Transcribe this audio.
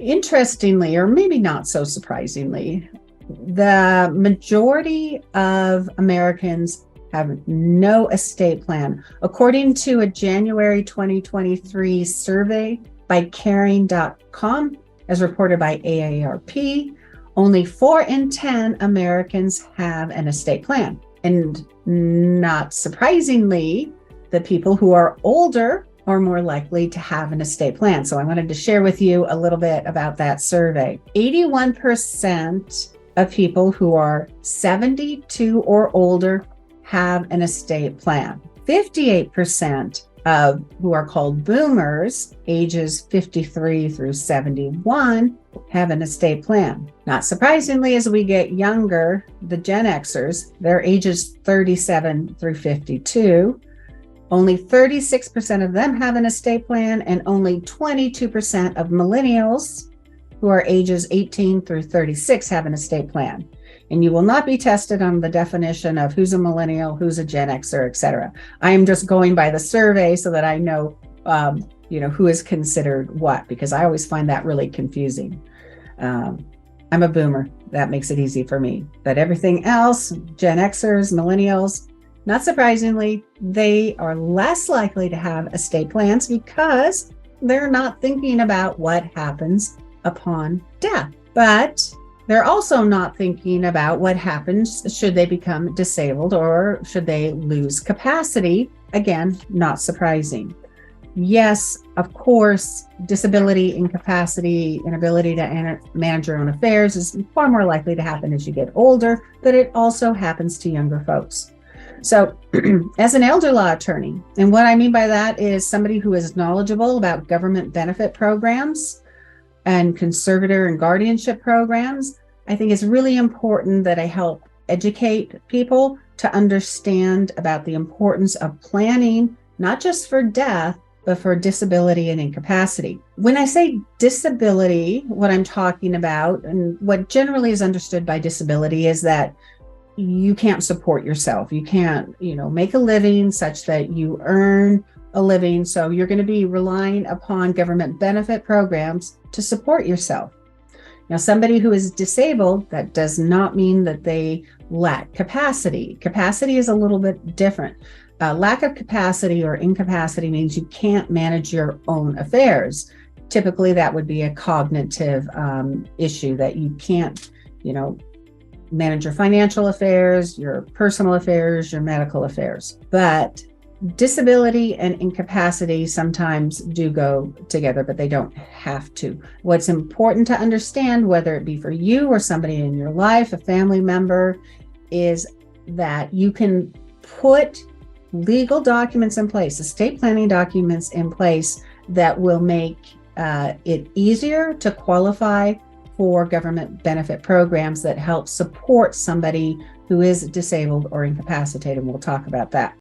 Interestingly, or maybe not so surprisingly, the majority of Americans have no estate plan. According to a January 2023 survey by caring.com, as reported by AARP, only 4 in 10 Americans have an estate plan. And not surprisingly, the people who are older are more likely to have an estate plan. So I wanted to share with you a little bit about that survey. 81% of people who are 72 or older have an estate plan. 58% of who are called boomers, ages 53 through 71, have an estate plan. Not surprisingly, as we get younger, the Gen Xers, their ages 37 through 52, only 36% of them have an estate plan, and only 22% of millennials who are ages 18 through 36 have an estate plan. And you will not be tested on the definition of who's a millennial, who's a Gen Xer, et cetera. I am just going by the survey so that I know, who is considered what, because I always find that really confusing. I'm a boomer. That makes it easy for me. But everything else, Gen Xers, millennials, not surprisingly, they are less likely to have estate plans because they're not thinking about what happens upon death. But they're also not thinking about what happens should they become disabled or should they lose capacity. Again, not surprising. Yes, of course, disability, incapacity, inability to manage your own affairs is far more likely to happen as you get older, but it also happens to younger folks. So as an elder law attorney, and what I mean by that is somebody who is knowledgeable about government benefit programs and conservator and guardianship programs, I think it's really important that I help educate people to understand about the importance of planning, not just for death, but for disability and incapacity. When I say disability, what I'm talking about, and what generally is understood by disability, is that you can't support yourself. You can't, make a living such that you earn a living. So you're going to be relying upon government benefit programs to support yourself. Now, somebody who is disabled, that does not mean that they lack capacity. Capacity is a little bit different. Lack of capacity or incapacity means you can't manage your own affairs. Typically, that would be a cognitive issue, that you can't, manage your financial affairs, your personal affairs, your medical affairs. But disability and incapacity sometimes do go together, but they don't have to. What's important to understand, whether it be for you or somebody in your life, a family member, is that you can put legal documents in place, estate planning documents in place that will make it easier to qualify for government benefit programs that help support somebody who is disabled or incapacitated. We'll talk about that.